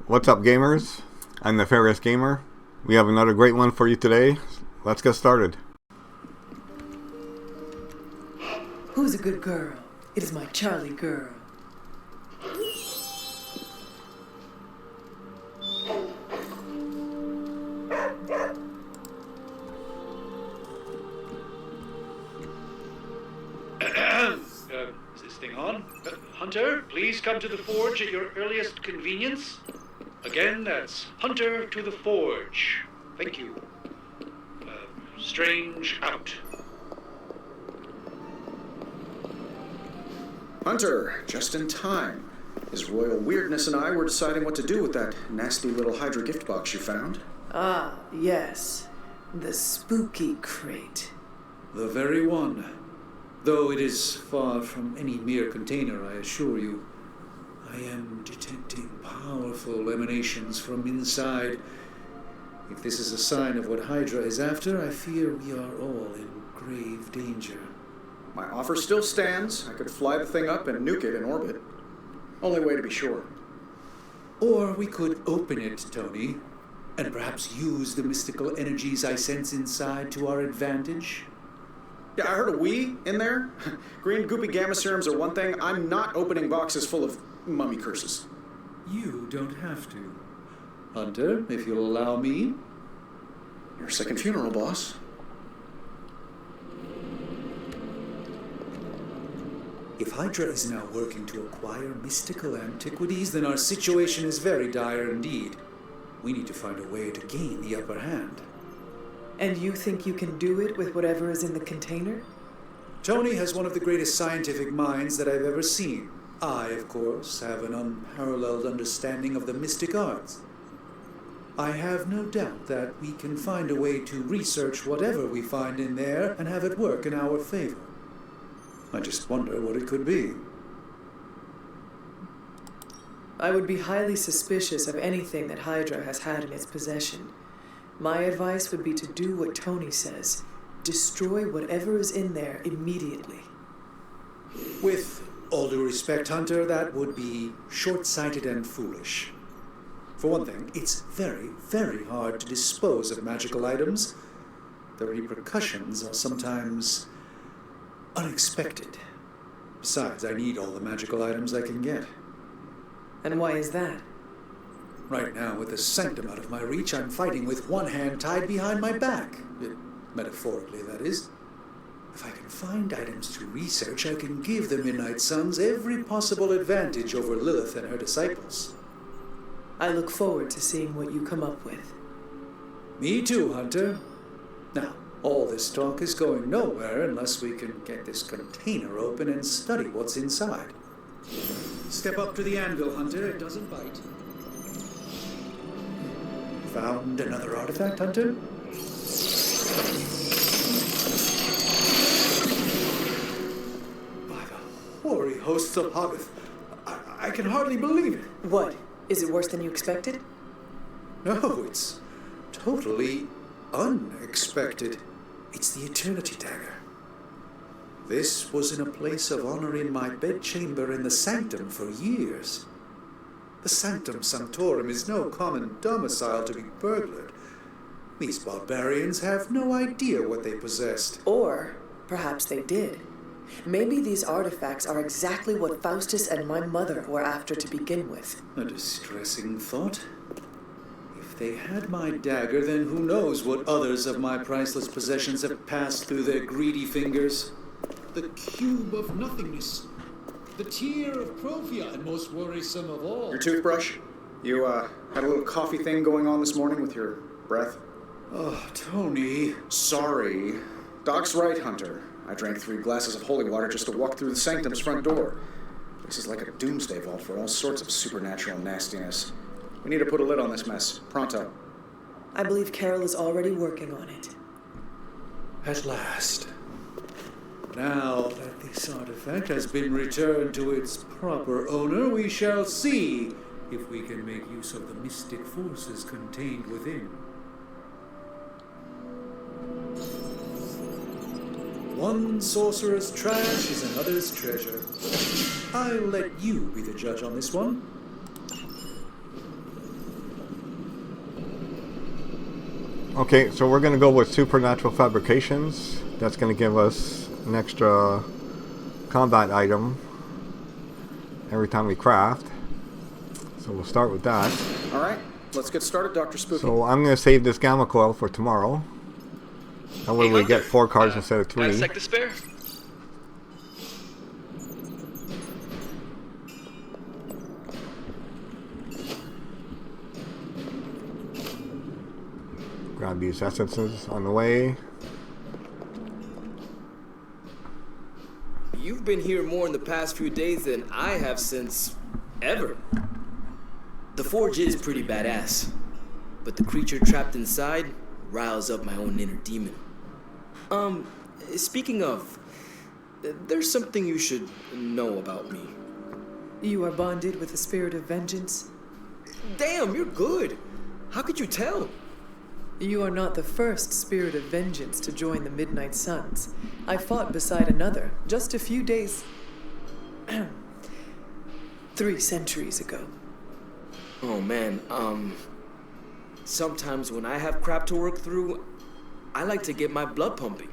What's up, gamers? I'm Nefarious Gamer. We have another great one for you today. Let's get started. Who's a good girl? It is my Charlie girl. Is this thing on? Hunter, please come to the forge at your earliest convenience. Again, that's Hunter to the forge. Thank you. Strange out. Hunter, just in time. His royal weirdness and I were deciding what to do with that nasty little Hydra gift box you found. Ah, yes. The spooky crate. The very one. Though it is far from any mere container, I assure you. I am detecting powerful emanations from inside. If this is a sign of what Hydra is after, I fear we are all in grave danger. My offer still stands. I could fly the thing up and nuke it in orbit. Only way to be sure. Or we could open it, Tony, and perhaps use the mystical energies I sense inside to our advantage. Yeah, I heard a "we" in there. Green goopy gamma serums are one thing. I'm not opening boxes full of mummy curses. You don't have to. Hunter, if you'll allow me. Your second funeral, boss. If Hydra is now working to acquire mystical antiquities, then our situation is very dire indeed. We need to find a way to gain the upper hand. And you think you can do it with whatever is in the container? Tony has one of the greatest scientific minds that I've ever seen. I, of course, have an unparalleled understanding of the mystic arts. I have no doubt that we can find a way to research whatever we find in there and have it work in our favor. I just wonder what it could be. I would be highly suspicious of anything that Hydra has had in its possession. My advice would be to do what Tony says. Destroy whatever is in there immediately. With all due respect, Hunter, that would be short-sighted and foolish. For one thing, it's very, very hard to dispose of magical items. The repercussions are sometimes unexpected. Besides, I need all the magical items I can get. And why is that? Right now, with the sanctum out of my reach, I'm fighting with one hand tied behind my back. Metaphorically, that is. If I can find items to research, I can give the Midnight Suns every possible advantage over Lilith and her disciples. I look forward to seeing what you come up with. Me too, Hunter. Now, all this talk is going nowhere unless we can get this container open and study what's inside. Step up to the anvil, Hunter. It doesn't bite. Found another artifact, Hunter? By the hoary hosts of Hoggoth, I can hardly believe it. What? Is it worse than you expected? No, it's totally unexpected. It's the Eternity Dagger. This was in a place of honor in my bedchamber in the Sanctum for years. The Sanctum Sanctorum is no common domicile to be burglared. These barbarians have no idea what they possessed. Or perhaps they did. Maybe these artifacts are exactly what Faustus and my mother were after to begin with. A distressing thought. If they had my dagger, then who knows what others of my priceless possessions have passed through their greedy fingers. The cube of nothingness. The tear of Prophia, and most worrisome of all. Your toothbrush? You, had a little coffee thing going on this morning with your breath? Oh, Tony. Sorry. Doc's right, Hunter. I drank 3 glasses of holy water just to walk through the sanctum's front door. This is like a doomsday vault for all sorts of supernatural nastiness. We need to put a lid on this mess. Pronto. I believe Carol is already working on it. At last. Now that this artifact has been returned to its proper owner, we shall see if we can make use of the mystic forces contained within. One sorcerer's trash is another's treasure. I'll let you be the judge on this one. Okay, so we're going to go with supernatural fabrications. That's going to give us an extra combat item every time we craft. So we'll start with that. Alright, let's get started, Dr. Spooky. So I'm going to save this gamma coil for tomorrow. That way we get 4 cards instead of 3. Got a sec to spare? Grab these essences on the way. You've been here more in the past few days than I have since ever. The forge is pretty badass, but the creature trapped inside riles up my own inner demon. Speaking of, there's something you should know about me. You are bonded with the spirit of vengeance. Damn, you're good. How could you tell? You are not the first spirit of vengeance to join the Midnight Suns. I fought beside another just a few days... 3 centuries ago. Oh man, sometimes when I have crap to work through, I like to get my blood pumping.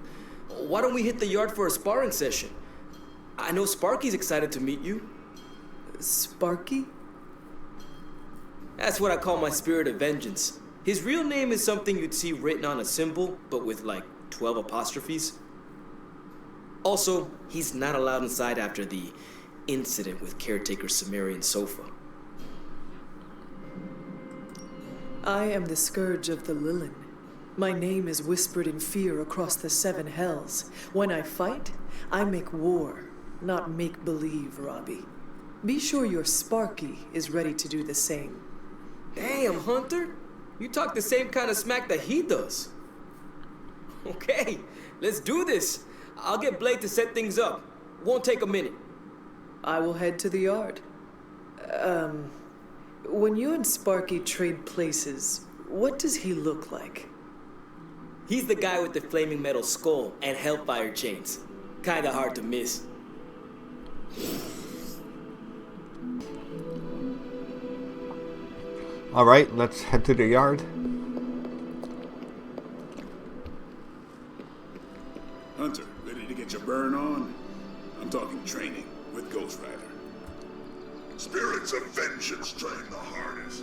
Why don't we hit the yard for a sparring session? I know Sparky's excited to meet you. Sparky? That's what I call my spirit of vengeance. His real name is something you'd see written on a symbol, but with like 12 apostrophes. Also, he's not allowed inside after the incident with caretaker Sumerian sofa. I am the scourge of the ILLyanna. My name is whispered in fear across the 7 hells. When I fight, I make war, not make-believe, Robbie. Be sure your Sparky is ready to do the same. Damn, Hunter! You talk the same kind of smack that he does. Okay, let's do this. I'll get Blake to set things up. Won't take a minute. I will head to the yard. When you and Sparky trade places, what does he look like? He's the guy with the flaming metal skull and hellfire chains. Kinda hard to miss. Alright, let's head to the yard. Hunter, ready to get your burn on? I'm talking training with Ghost Rider. Spirits of vengeance train the hardest.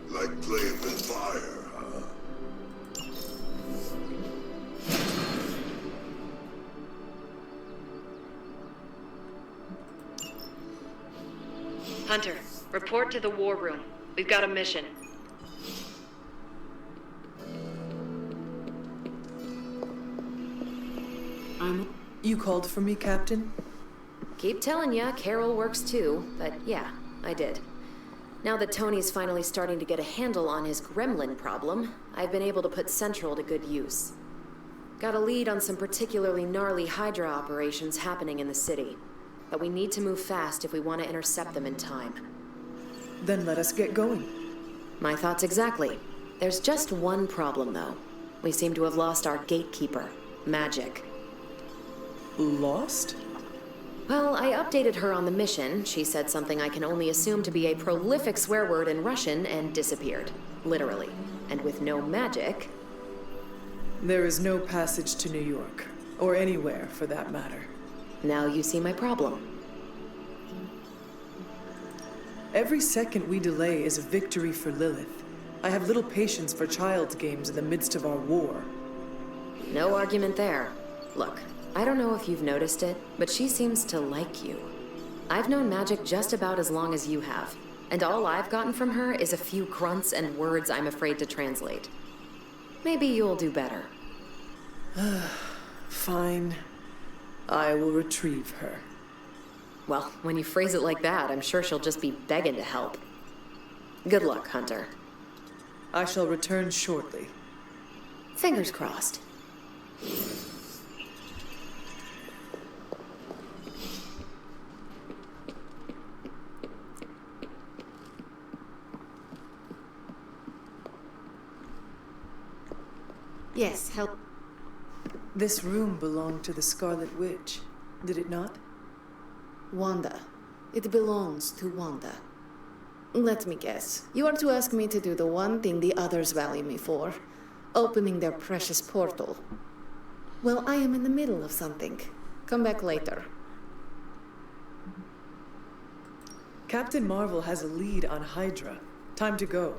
Like playing with fire, huh? Hunter, report to the war room. We've got a mission. You called for me, Captain? Keep telling ya, Carol works too, but yeah, I did. Now that Tony's finally starting to get a handle on his gremlin problem, I've been able to put Central to good use. Got a lead on some particularly gnarly Hydra operations happening in the city, but we need to move fast if we want to intercept them in time. Then let us get going. My thoughts exactly. There's just one problem, though. We seem to have lost our gatekeeper, Magic. Lost? Well, I updated her on the mission. She said something I can only assume to be a prolific swear word in Russian and disappeared. Literally. And with no magic... There is no passage to New York. Or anywhere, for that matter. Now you see my problem. Every second we delay is a victory for Lilith. I have little patience for child's games in the midst of our war. No argument there. Look, I don't know if you've noticed it, but she seems to like you. I've known Magic just about as long as you have, and all I've gotten from her is a few grunts and words I'm afraid to translate. Maybe you'll do better. Fine. I will retrieve her. Well, when you phrase it like that, I'm sure she'll just be begging to help. Good luck, Hunter. I shall return shortly. Fingers crossed. Yes, help. This room belonged to the Scarlet Witch, did it not? Wanda. It belongs to Wanda. Let me guess. You are to ask me to do the one thing the others value me for. Opening their precious portal. Well, I am in the middle of something. Come back later. Captain Marvel has a lead on Hydra. Time to go.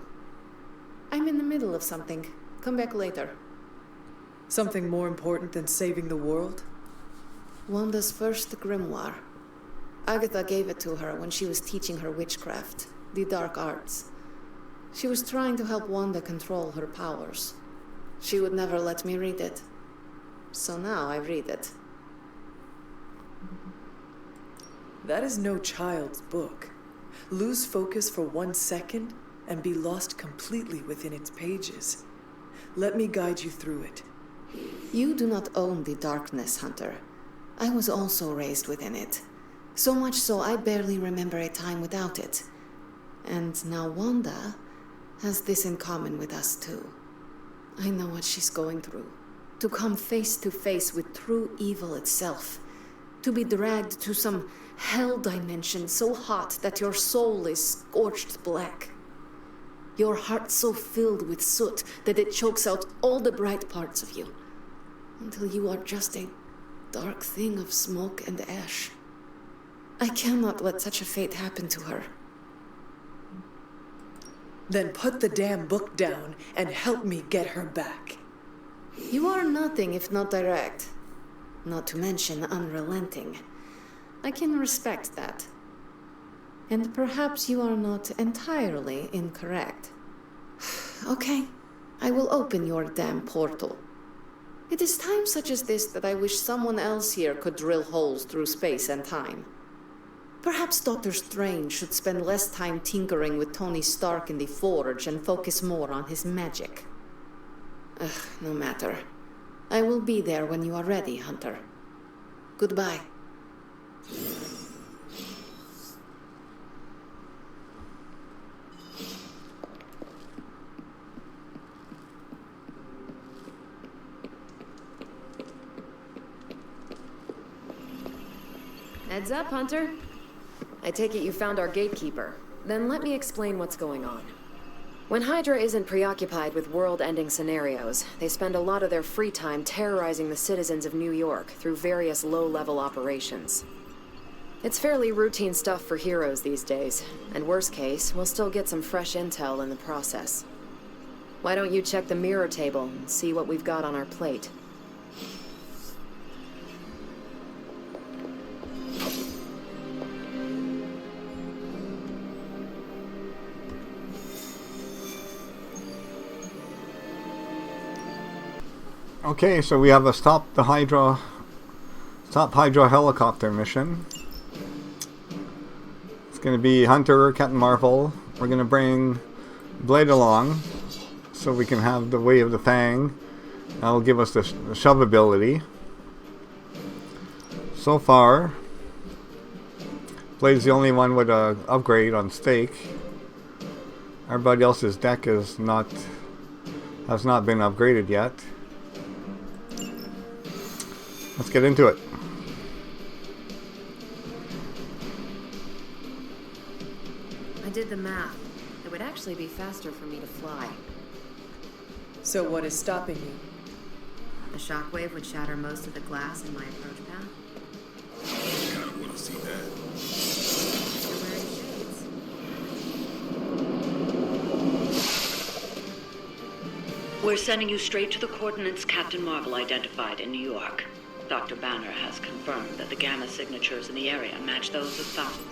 I'm in the middle of something. Come back later. Something more important than saving the world? Wanda's first grimoire. Agatha gave it to her when she was teaching her witchcraft, the dark arts. She was trying to help Wanda control her powers. She would never let me read it. So now I read it. That is no child's book. Lose focus for 1 second and be lost completely within its pages. Let me guide you through it. You do not own the darkness, Hunter. I was also raised within it. So much so I barely remember a time without it. And now Wanda has this in common with us too. I know what she's going through. To come face to face with true evil itself. To be dragged to some hell dimension so hot that your soul is scorched black. Your heart so filled with soot that it chokes out all the bright parts of you. Until you are just a dark thing of smoke and ash. I cannot let such a fate happen to her. Then put the damn book down and help me get her back. You are nothing if not direct. Not to mention unrelenting. I can respect that. And perhaps you are not entirely incorrect. Okay, I will open your damn portal. It is times such as this that I wish someone else here could drill holes through space and time. Perhaps Doctor Strange should spend less time tinkering with Tony Stark in the Forge and focus more on his magic. No matter. I will be there when you are ready, Hunter. Goodbye. Heads up, Hunter. I take it you found our gatekeeper. Then let me explain what's going on. When Hydra isn't preoccupied with world-ending scenarios, they spend a lot of their free time terrorizing the citizens of New York through various low-level operations. It's fairly routine stuff for heroes these days, and worst case, we'll still get some fresh intel in the process. Why don't you check the mirror table and see what we've got on our plate? Okay, so we have a stop Hydra helicopter mission. It's going to be Hunter, Captain Marvel. We're going to bring Blade along so we can have the Way of the Fang. That will give us the shove ability. So far, Blade's the only one with an upgrade on stake. Everybody else's deck has not been upgraded yet. Let's get into it. I did the math. It would actually be faster for me to fly. So what is stopping you? A shockwave would shatter most of the glass in my approach path. I kind of want to see that. You're wearing shades. We're sending you straight to the coordinates Captain Marvel identified in New York. Dr. Banner has confirmed that the gamma signatures in the area match those of Fountain.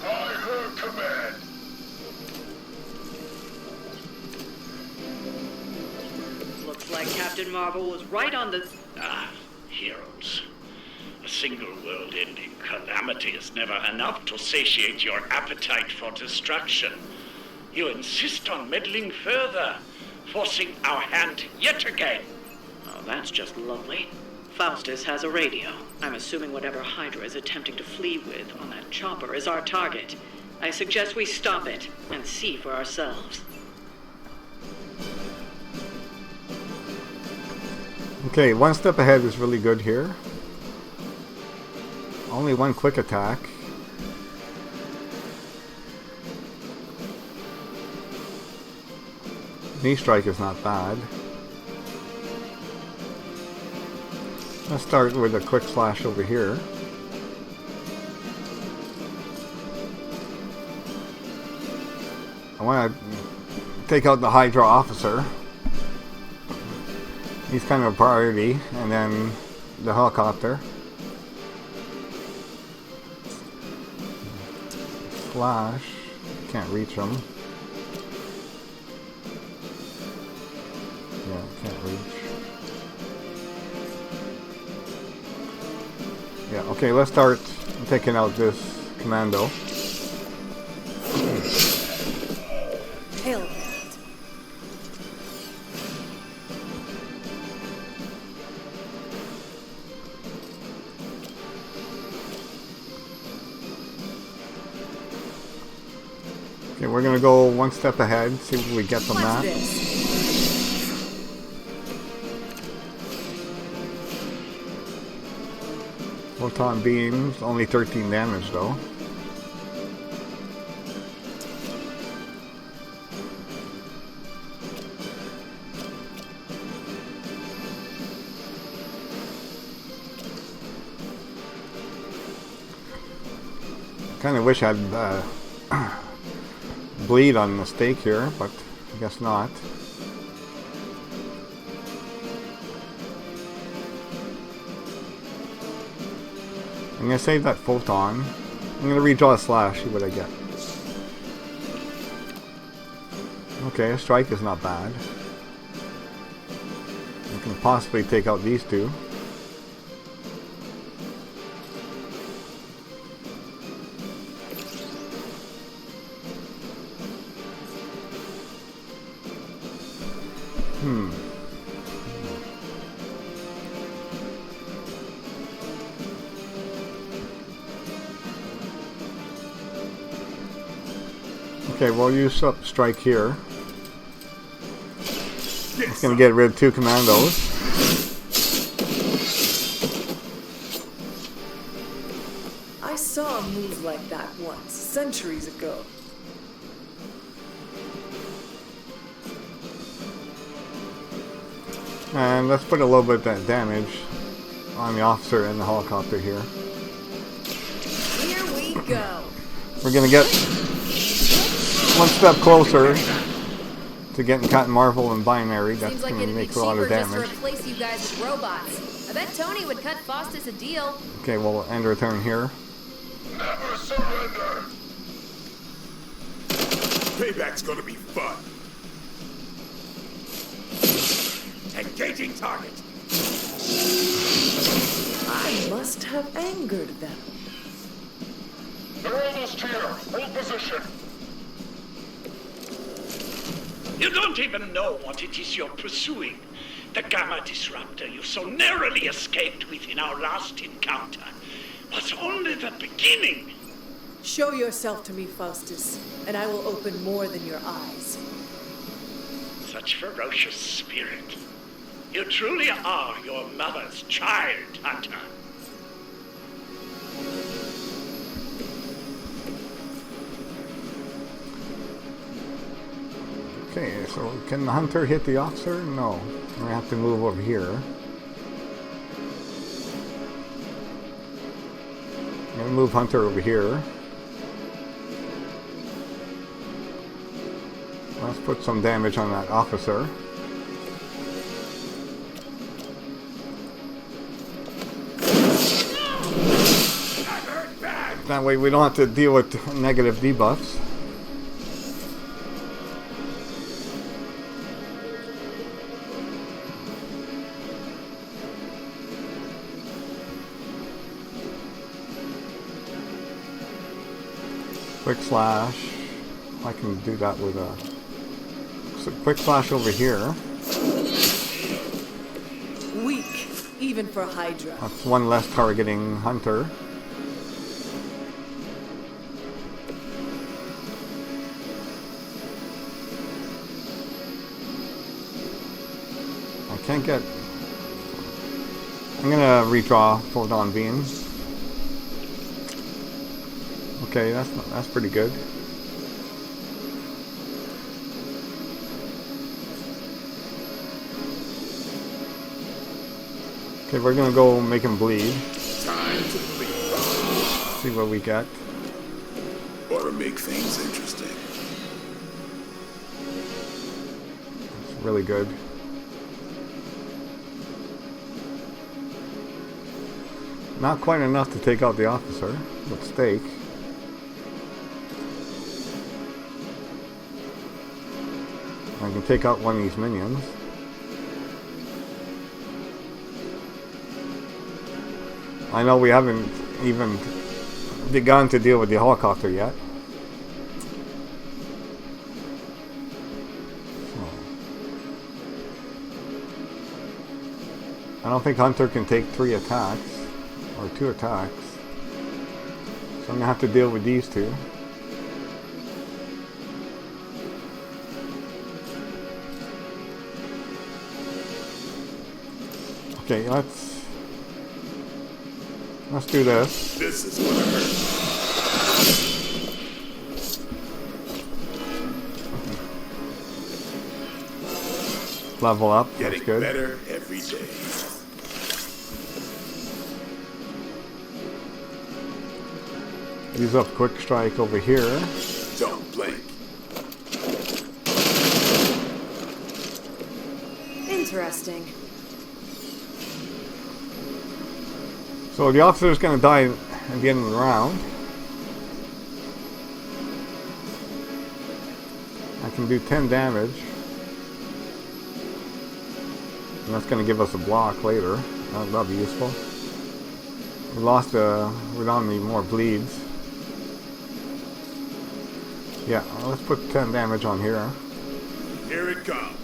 By her command. Looks like Captain Marvel was right on the... Heroes. A single world-ending calamity is never enough to satiate your appetite for destruction. You insist on meddling further, forcing our hand yet again. Oh, that's just lovely. Faustus has a radio. I'm assuming whatever Hydra is attempting to flee with on that chopper is our target. I suggest we stop it and see for ourselves. Okay, one step ahead is really good here. Only one quick attack. Knee strike is not bad. Let's start with a quick slash over here. I want to take out the Hydra officer. He's kind of a priority, and then the helicopter. Slash. Can't reach him. Yeah, can't reach. Yeah, okay, let's start taking out this commando. Hell. Okay, we're gonna go one step ahead, see what we get from that. Photon beams, only 13 damage though. Kinda wish I'd bleed on the stake here, but I guess not. I'm gonna save that photon. I'm gonna redraw a slash, see what I get. Okay, a strike is not bad. I can possibly take out these two. Okay, we'll use up strike here. It's gonna get rid of two commandos. I saw a move like that once, centuries ago. And let's put a little bit of that damage on the officer and the helicopter here. Here we go. We're gonna get one step closer to getting Captain Marvel and Binary. That's Seems like gonna it'd be make a lot of cheaper just to damage. replace you guys with robots. I bet Tony would cut Faustus a deal. Okay, we'll end our turn here. Never surrender! Payback's gonna be fun. Engaging target. I must have angered them. They're almost here. Hold position. You don't even know what it is you're pursuing. The Gamma Disruptor you so narrowly escaped with in our last encounter was only the beginning. Show yourself to me, Faustus, and I will open more than your eyes. Such ferocious spirit. You truly are your mother's child, Hunter. Okay, so can the hunter hit the officer? No. We're gonna have to move over here. I'm gonna move Hunter over here. Let's put some damage on that officer. That way we don't have to deal with negative debuffs. Quick slash. I can do that with a quick slash over here. Weak, even even for Hydra. That's one less targeting Hunter. I can't get... I'm gonna redraw photon beams. Okay, that's pretty good. Okay, we're gonna go make him bleed. Time to bleed. See what we get. Ought to make things interesting. It's really good. Not quite enough to take out the officer with stake. I can take out one of these minions. I know we haven't even begun to deal with the helicopter yet. I don't think Hunter can take 3 attacks, or 2 attacks. So I'm gonna have to deal with these two. Okay, let's do this. This is what I heard. Level up. Getting That's good. better every day. Use up quick strike over here. Don't blink. Interesting. So the officer is going to die at the end of the round. I can do 10 damage. And that's going to give us a block later. That'll be useful. We don't need more bleeds. Yeah, let's put 10 damage on here. Here it comes.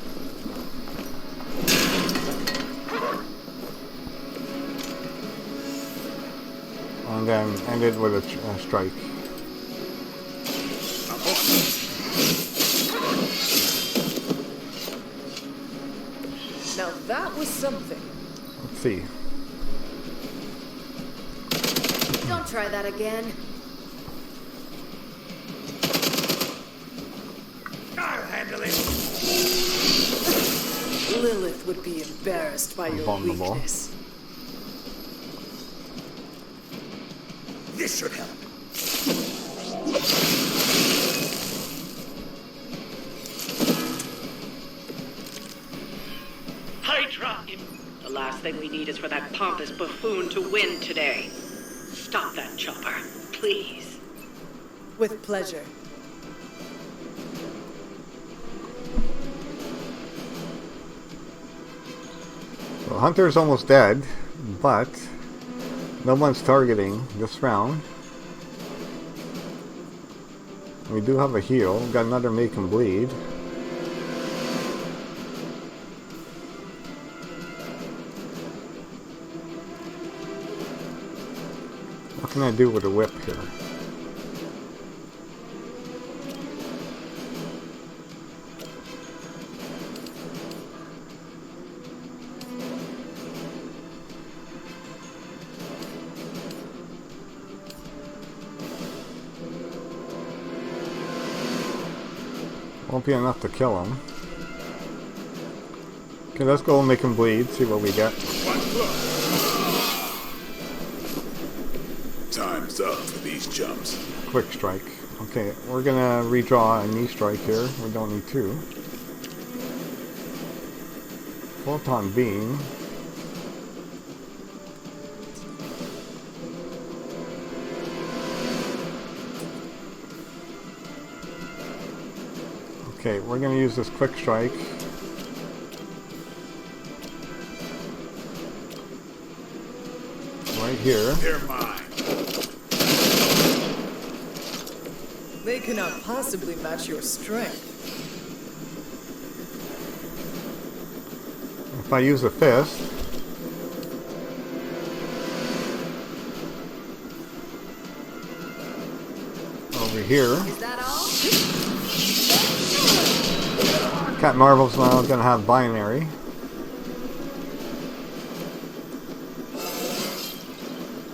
And then end it with a strike. Now that was something. Let's see. Don't try that again. I'll handle it. Lilith would be embarrassed by your Vulnerable. weakness. This should help. Hydra! The last thing we need is for that pompous buffoon to win today. Stop that chopper, please. With pleasure. So Hunter's almost dead, but no one's targeting this round. We do have a heal. We've got another make him bleed. What can I do with a whip here? Won't be enough to kill him. Okay, let's go and make him bleed, see what we get. Time's up for these jumps. Quick strike. Okay, we're gonna redraw a knee strike here. We don't need 2. Photon beam. Okay, we're going to use this quick strike. Right here. They're mine. They cannot possibly match your strength. If I use a fist, over here. Is that all? Cat Marvel's now going to have binary.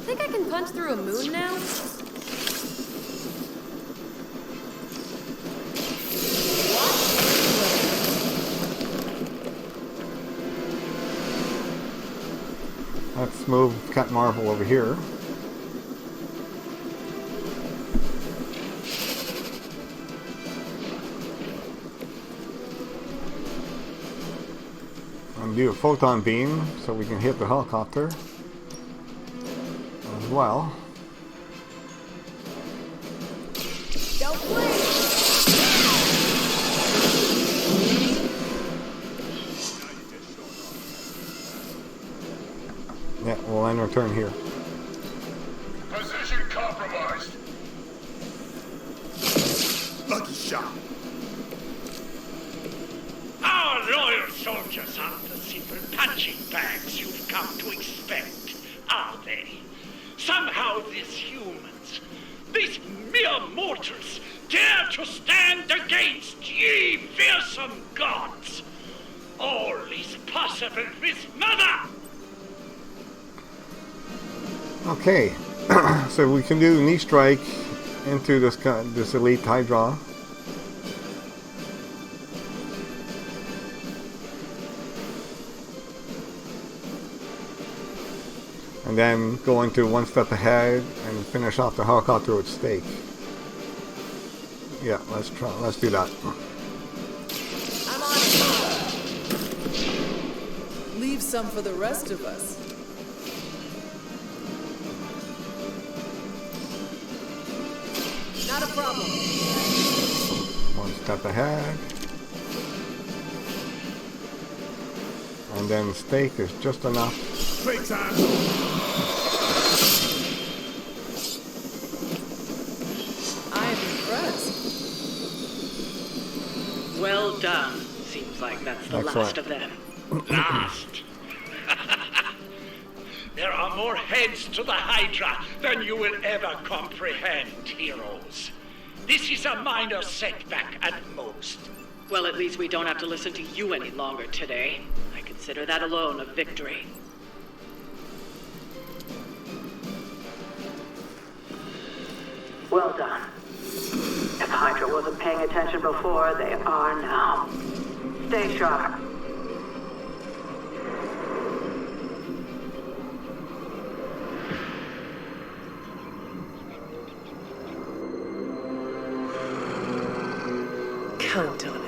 Think I can punch through a moon now? Let's move Cat Marvel over here. And do a photon beam so we can hit the helicopter as well. Don't play. Yeah, we'll end our turn here. Position compromised. Lucky shot. Our loyal soldiers aren't the simple punching bags you've come to expect, are they? Somehow these humans, these mere mortals, dare to stand against ye fearsome gods. All is possible with Mother! Okay, so we can do knee strike into this elite Hydra. And then go into one step ahead and finish off the helicopter with stake. Yeah, let's do that. I'm on it. Leave some for the rest of us. Not a problem. One step ahead. And then stake is just enough. Play time. I am impressed. Well done. Seems like that's the Excellent. last of them. Last. There are more heads to the Hydra than you will ever comprehend, heroes. This is a minor setback at most. Well, at least we don't have to listen to you any longer today. I consider that alone a victory. Well done. If Hydra wasn't paying attention before, they are now. Stay sharp. Count on it.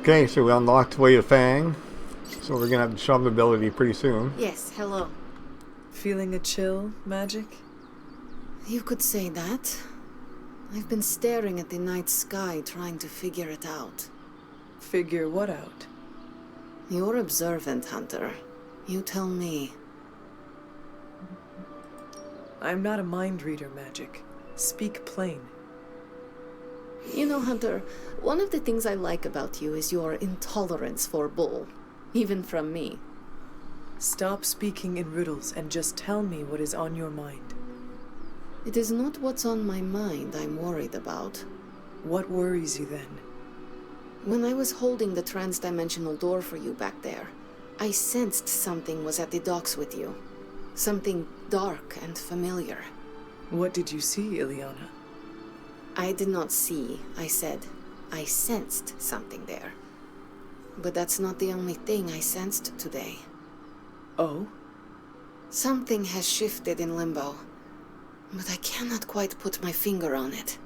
Okay, so we unlocked Way of Fang. So we're gonna have the shove ability pretty soon. Yes, hello. Feeling a chill, Magic? You could say that. I've been staring at the night sky trying to figure it out. Figure what out? You're observant, Hunter. You tell me. I'm not a mind reader, Magic. Speak plain. You know, Hunter, one of the things I like about you is your intolerance for bull. Even from me. Stop speaking in riddles and just tell me what is on your mind. It is not what's on my mind I'm worried about. What worries you then? When I was holding the trans-dimensional door for you back there, I sensed something was at the docks with you. Something dark and familiar. What did you see, ILLyanna? I did not see, I said. I sensed something there. But that's not the only thing I sensed today. Oh? Something has shifted in Limbo. but I cannot quite put my finger on it.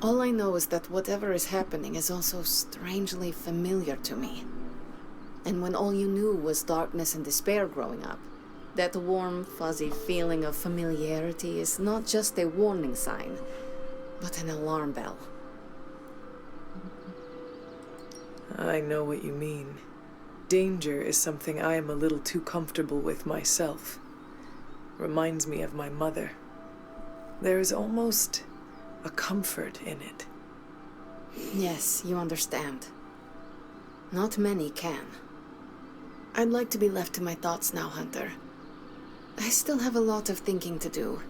All I know is that whatever is happening is also strangely familiar to me. And when all you knew was darkness and despair growing up, that warm, fuzzy feeling of familiarity is not just a warning sign, but an alarm bell. I know what you mean. Danger is something I am a little too comfortable with myself. Reminds me of my mother. There is almost a comfort in it. Yes, you understand. Not many can. I'd like to be left to my thoughts now, Hunter. I still have a lot of thinking to do,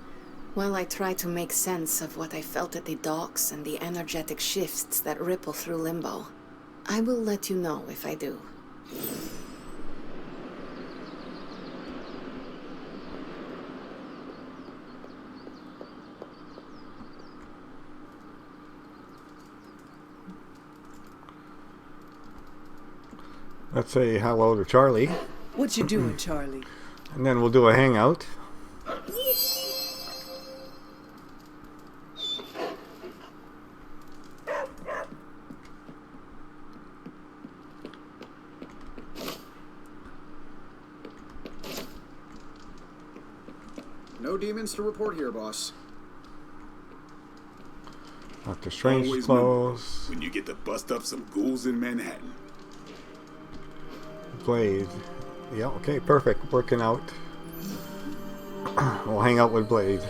while I try to make sense of what I felt at the docks and the energetic shifts that ripple through limbo. I will let you know if I do. Let's say hello to Charlie. What you doing, Charlie? And then we'll do a hangout. No demons to report here, boss. Dr. Strange Always clothes. when you get to bust up some ghouls in Manhattan. Blade. Yeah, okay, perfect. Working out. We'll hang out with Blade.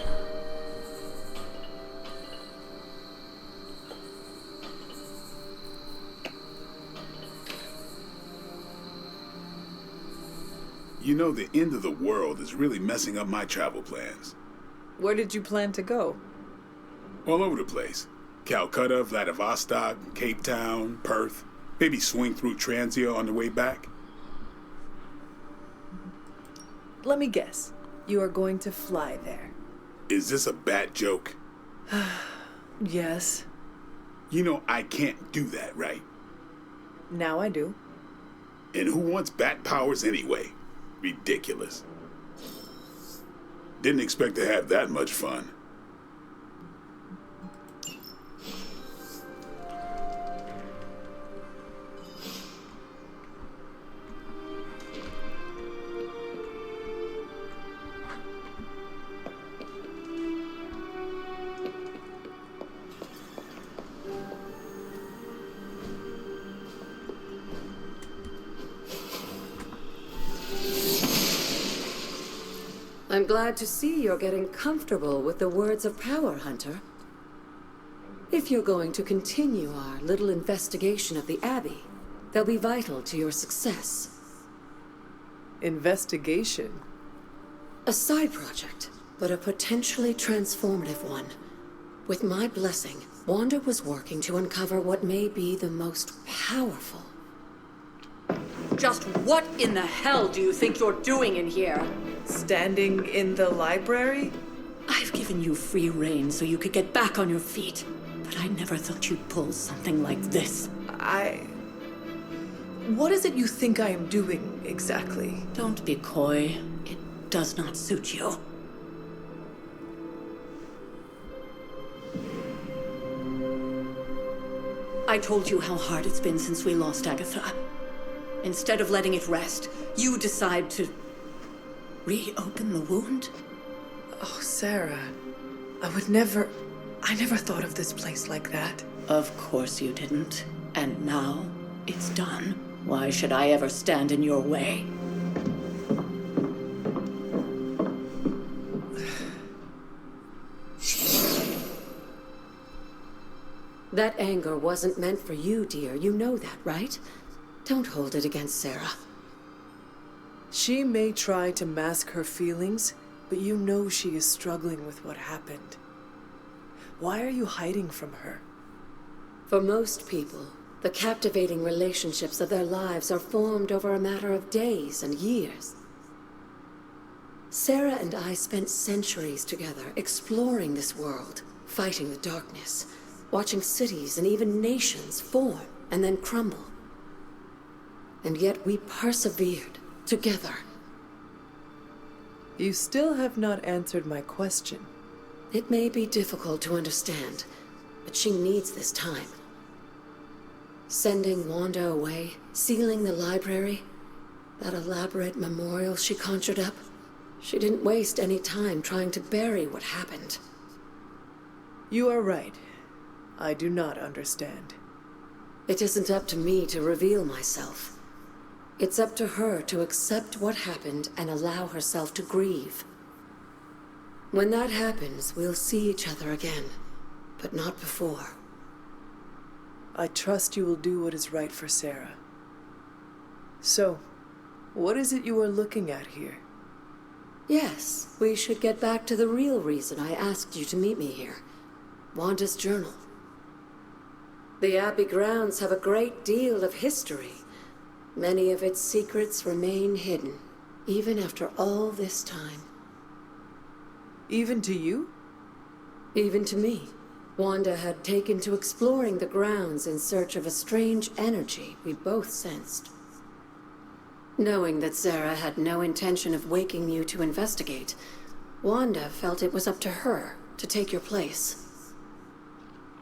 You know, the end of the world is really messing up my travel plans. Where did you plan to go? All over the place. Calcutta, Vladivostok, Cape Town, Perth. Maybe swing through Transia on the way back. Let me guess. You are going to fly there. Is this a bad joke? Yes. You know I can't do that, right? Now I do. And who wants bat powers anyway? Ridiculous. Didn't expect to have that much fun. I'm glad to see you're getting comfortable with the words of power, Hunter. If you're going to continue our little investigation of the Abbey, they'll be vital to your success. Investigation? A side project, but a potentially transformative one. With my blessing, Wanda was working to uncover what may be the most powerful. Just what in the hell do you think you're doing in here? Standing in the library? I've given you free rein so you could get back on your feet, but I never thought you'd pull something like this. What is it you think I am doing, exactly? Don't be coy. It does not suit you. I told you how hard it's been since we lost Agatha. Instead of letting it rest, you decide to reopen the wound? Oh, Sarah. I never thought of this place like that. Of course you didn't. And now it's done. Why should I ever stand in your way? That anger wasn't meant for you, dear. You know that, right? Don't hold it against Sarah. She may try to mask her feelings, but you know she is struggling with what happened. Why are you hiding from her? For most people, the captivating relationships of their lives are formed over a matter of days and years. Sarah and I spent centuries together exploring this world, fighting the darkness, watching cities and even nations form and then crumble. And yet we persevered together. You still have not answered my question. It may be difficult to understand, but she needs this time. Sending Wanda away, sealing the library, that elaborate memorial she conjured up. She didn't waste any time trying to bury what happened. You are right. I do not understand. It isn't up to me to reveal myself. It's up to her to accept what happened and allow herself to grieve. When that happens, we'll see each other again, but not before. I trust you will do what is right for Sarah. So, what is it you are looking at here? Yes, we should get back to the real reason I asked you to meet me here. Wanda's journal. The Abbey grounds have a great deal of history. Many of its secrets remain hidden, even after all this time. Even to you? Even to me. Wanda had taken to exploring the grounds in search of a strange energy we both sensed. Knowing that Sarah had no intention of waking you to investigate, Wanda felt it was up to her to take your place.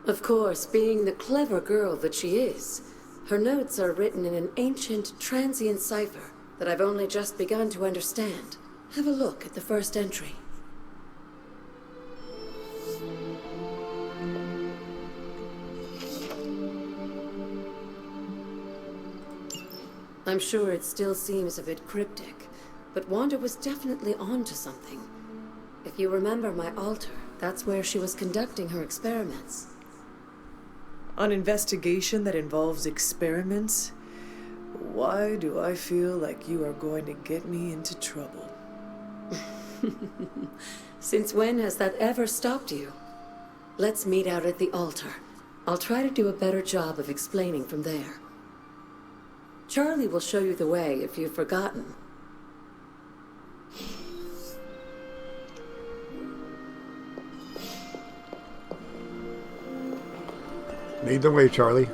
Of course, being the clever girl that she is, her notes are written in an ancient, transient cipher that I've only just begun to understand. Have a look at the first entry. I'm sure it still seems a bit cryptic, but Wanda was definitely onto something. If you remember my altar, that's where she was conducting her experiments. An investigation that involves experiments? Why do I feel like you are going to get me into trouble? Since when has that ever stopped you? Let's meet out at the altar. I'll try to do a better job of explaining from there. Charlie will show you the way if you've forgotten. Lead the way, Charlie.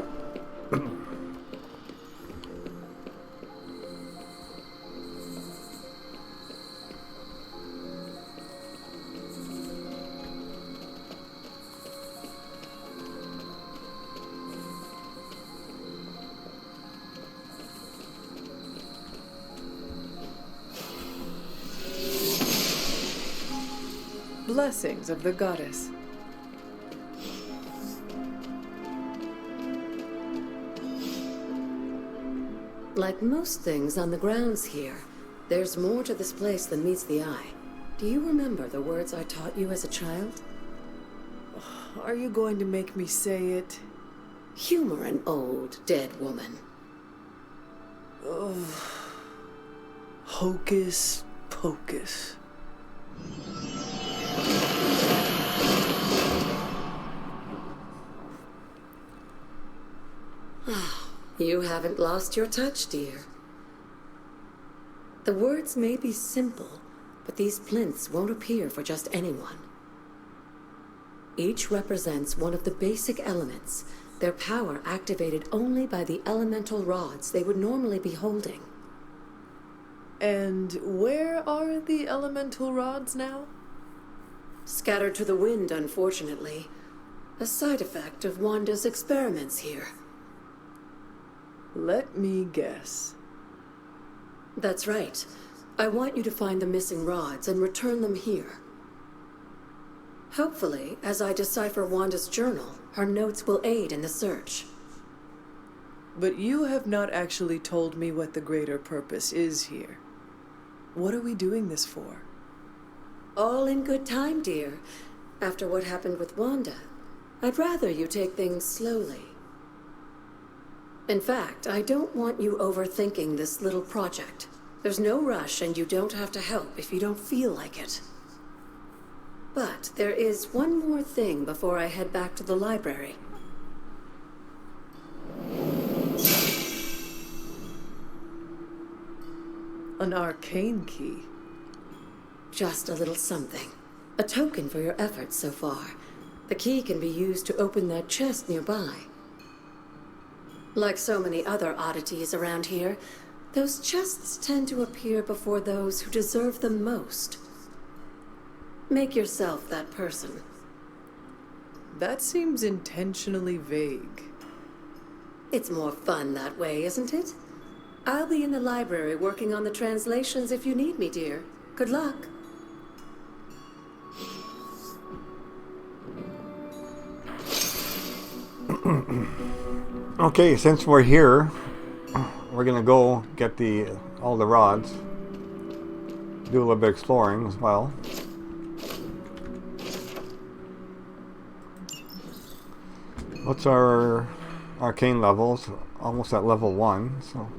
Blessings of the goddess. Like most things on the grounds here, there's more to this place than meets the eye. Do you remember the words I taught you as a child? Are you going to make me say it? Humor an old, dead woman. Ugh. Hocus pocus. You haven't lost your touch, dear. The words may be simple, but these plinths won't appear for just anyone. Each represents one of the basic elements, their power activated only by the elemental rods they would normally be holding. And where are the elemental rods now? Scattered to the wind, unfortunately. A side effect of Wanda's experiments here. Let me guess. That's right. I want you to find the missing rods and return them here. Hopefully, as I decipher Wanda's journal, her notes will aid in the search. But you have not actually told me what the greater purpose is here. What are we doing this for? All in good time, dear. After what happened with Wanda, I'd rather you take things slowly. In fact, I don't want you overthinking this little project. There's no rush, and you don't have to help if you don't feel like it. But there is one more thing before I head back to the library. An arcane key. Just a little something. A token for your efforts so far. The key can be used to open that chest nearby. Like so many other oddities around here, those chests tend to appear before those who deserve them most. Make yourself that person. That seems intentionally vague. It's more fun that way, isn't it? I'll be in the library working on the translations if you need me, dear. Good luck. Okay, since we're here, we're gonna go get all the rods. Do a little bit of exploring as well. What's our arcane levels? Almost at level 1, so.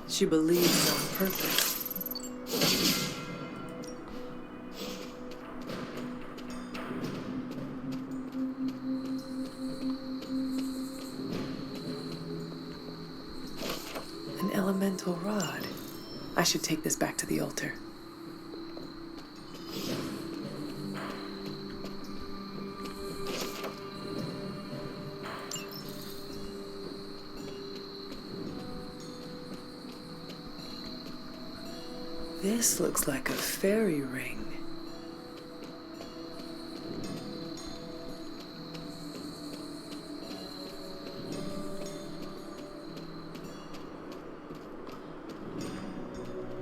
She believes on purpose. An elemental rod. I should take this back to the altar. This looks like a fairy ring.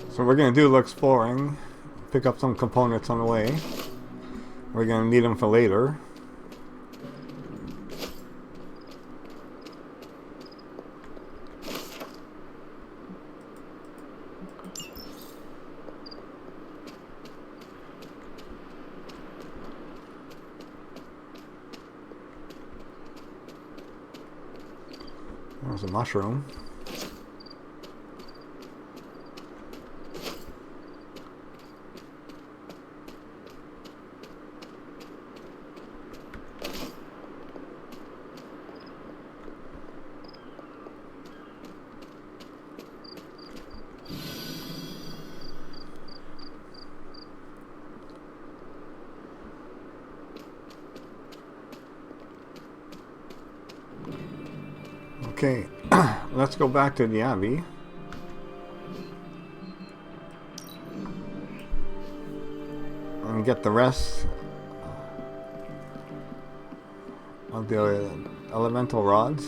So we're going to do a little exploring, pick up some components on the way. We're going to need them for later. There's a mushroom. Okay, let's go back to the Abbey. And get the rest of the elemental rods.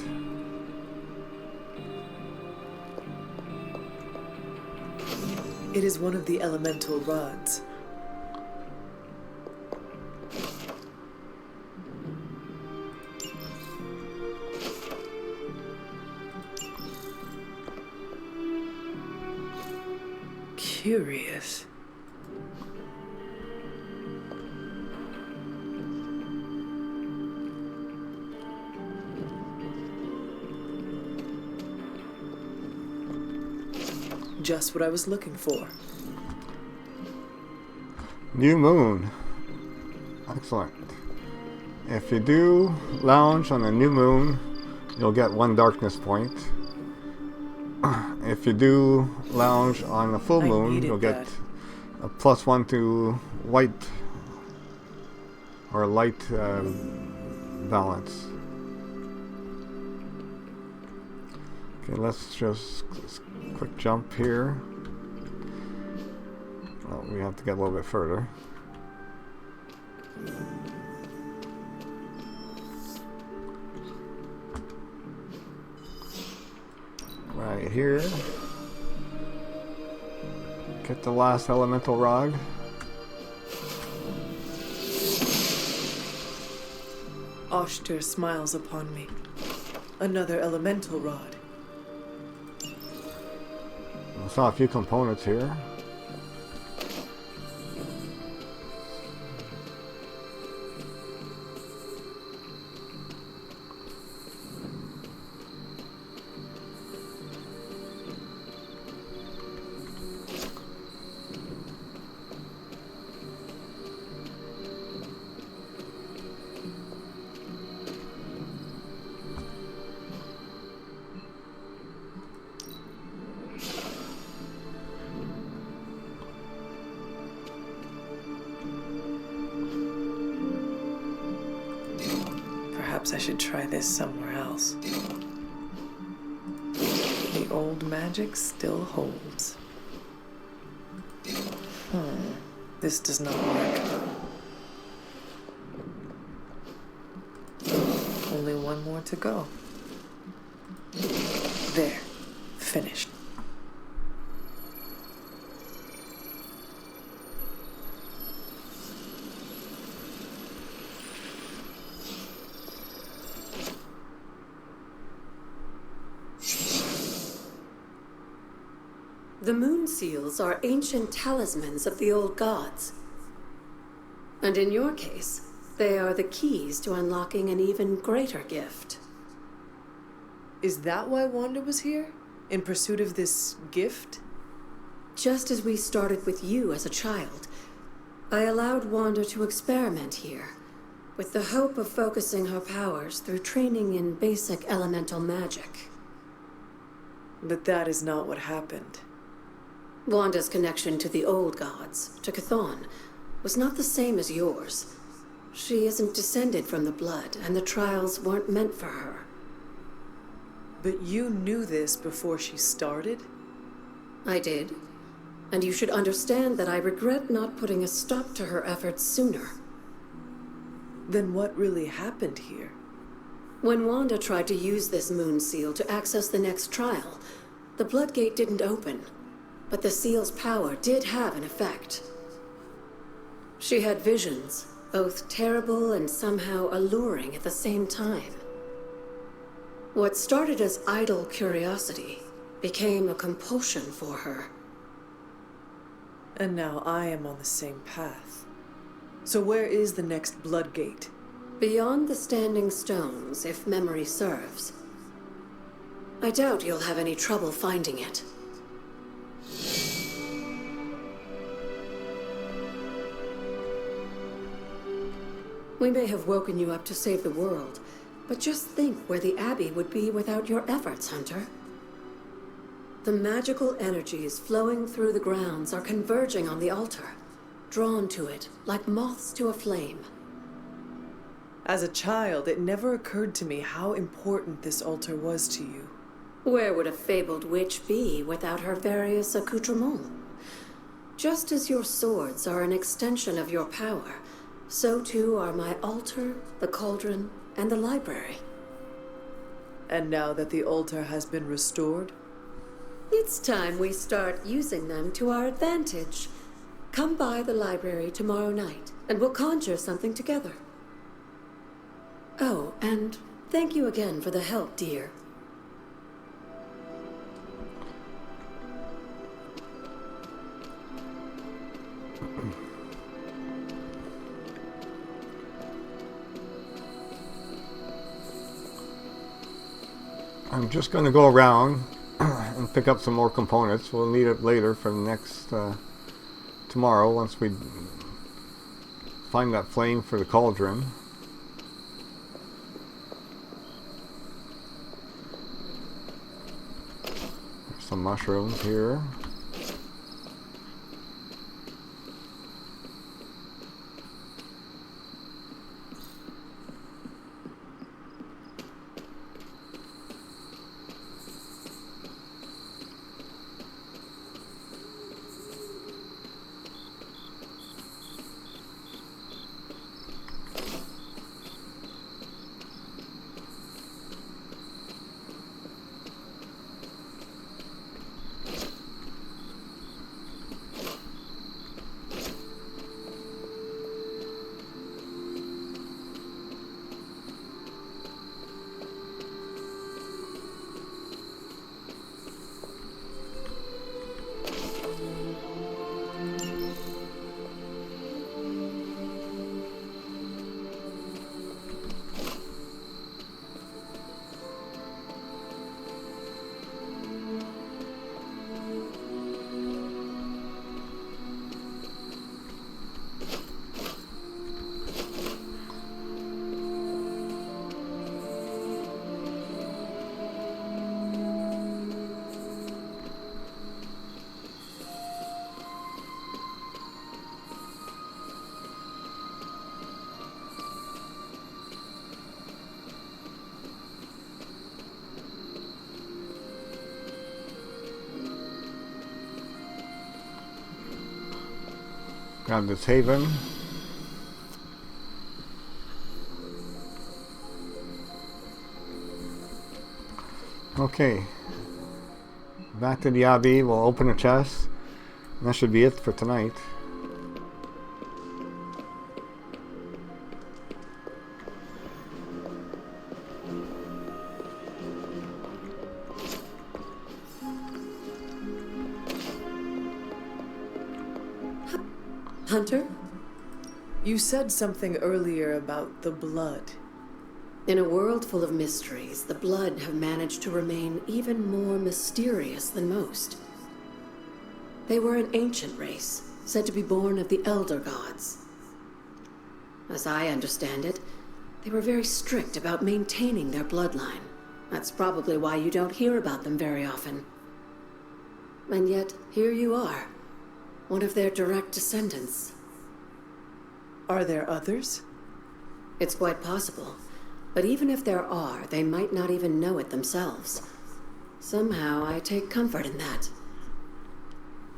It is one of the elemental rods. Curious. Just what I was looking for. New moon. Excellent. If you do lounge on a new moon, you'll get 1 darkness point. If you do lounge on a full moon, you'll get a +1 to white or light balance. Okay, let's just quick jump here. Oh, we have to get a little bit further. Right here. Get the last elemental rod. Oshter smiles upon me. Another elemental rod. I saw a few components here. should try this somewhere else. The old magic still holds. This does not work. Only one more to go. There. Finished. The moon seals are ancient talismans of the old gods. And in your case, they are the keys to unlocking an even greater gift. Is that why Wanda was here? In pursuit of this gift? Just as we started with you as a child, I allowed Wanda to experiment here, with the hope of focusing her powers through training in basic elemental magic. But that is not what happened. Wanda's connection to the old gods, to Chthon, was not the same as yours. She isn't descended from the blood, and the trials weren't meant for her. But you knew this before she started? I did. And you should understand that I regret not putting a stop to her efforts sooner. Then what really happened here? When Wanda tried to use this moon seal to access the next trial, the Bloodgate didn't open, but the seal's power did have an effect. She had visions, both terrible and somehow alluring at the same time. What started as idle curiosity became a compulsion for her. And now I am on the same path. So where is the next Bloodgate? Beyond the Standing Stones, if memory serves. I doubt you'll have any trouble finding it. We may have woken you up to save the world, but just think where the Abbey would be without your efforts, Hunter. The magical energies flowing through the grounds are converging on the altar, drawn to it like moths to a flame. As a child, it never occurred to me how important this altar was to you. Where would a fabled witch be without her various accoutrements? Just as your swords are an extension of your power, so too are my altar, the cauldron, and the library. And now that the altar has been restored? It's time we start using them to our advantage. Come by the library tomorrow night, and we'll conjure something together. Oh, and thank you again for the help, dear. I'm just going to go around and pick up some more components. We'll need it later for the next tomorrow once we find that flame for the cauldron. There's some mushrooms here. Grab this haven. Okay. Back to the Abbey. We'll open a chest. And that should be it for tonight. Hunter? You said something earlier about the blood. In a world full of mysteries, the blood have managed to remain even more mysterious than most. They were an ancient race, said to be born of the Elder Gods. As I understand it, they were very strict about maintaining their bloodline. That's probably why you don't hear about them very often. And yet, here you are, one of their direct descendants. Are there others? It's quite possible. But even if there are, they might not even know it themselves. Somehow, I take comfort in that.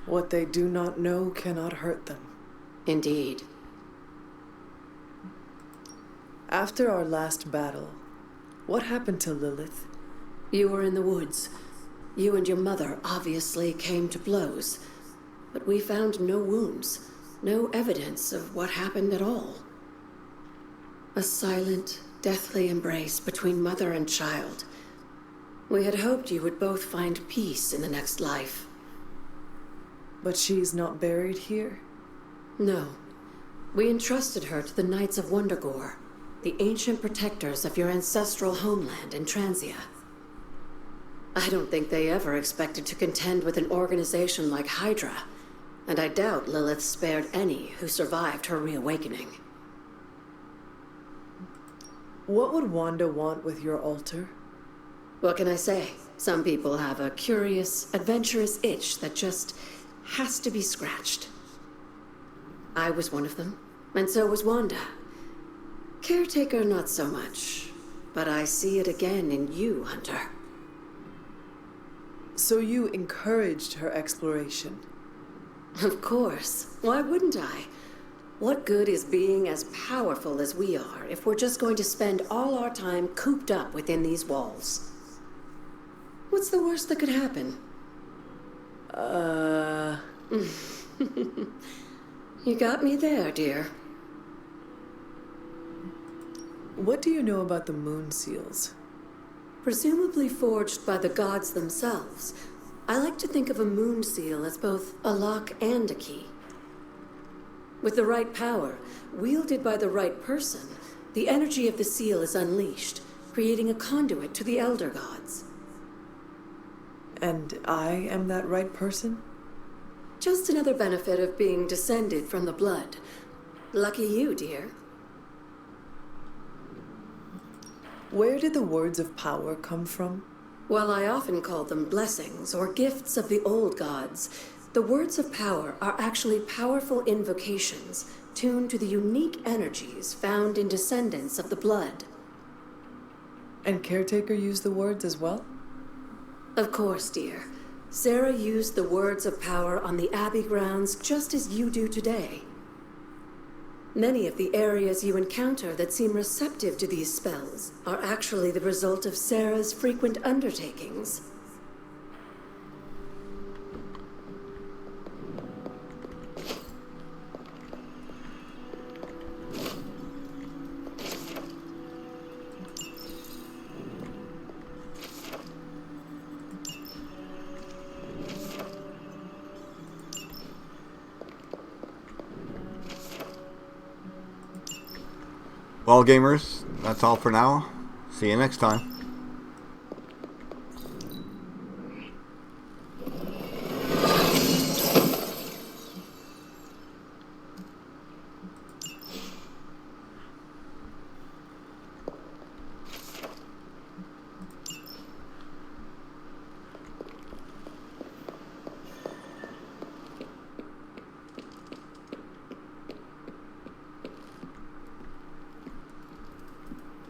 What they do not know cannot hurt them. Indeed. After our last battle, what happened to Lilith? You were in the woods. You and your mother obviously came to blows. But we found no wounds, no evidence of what happened at all. A silent, deathly embrace between mother and child. We had hoped you would both find peace in the next life. But she's not buried here? No. We entrusted her to the Knights of Wondergore, the ancient protectors of your ancestral homeland in Transia. I don't think they ever expected to contend with an organization like Hydra, and I doubt Lilith spared any who survived her reawakening. What would Wanda want with your altar? What can I say? Some people have a curious, adventurous itch that just has to be scratched. I was one of them, and so was Wanda. Caretaker, not so much, but I see it again in you, Hunter. So you encouraged her exploration? Of course. Why wouldn't I? What good is being as powerful as we are if we're just going to spend all our time cooped up within these walls? What's the worst that could happen? You got me there, dear. What do you know about the moon seals? Presumably forged by the gods themselves. I like to think of a moon seal as both a lock and a key. With the right power, wielded by the right person, the energy of the seal is unleashed, creating a conduit to the Elder Gods. And I am that right person? Just another benefit of being descended from the blood. Lucky you, dear. Where did the words of power come from? Well, I often call them blessings or gifts of the old gods. The words of power are actually powerful invocations tuned to the unique energies found in descendants of the blood. And Caretaker used the words as well? Of course, dear. Sarah used the words of power on the Abbey grounds just as you do today. Many of the areas you encounter that seem receptive to these spells are actually the result of Sarah's frequent undertakings. Well, gamers, that's all for now. See you next time.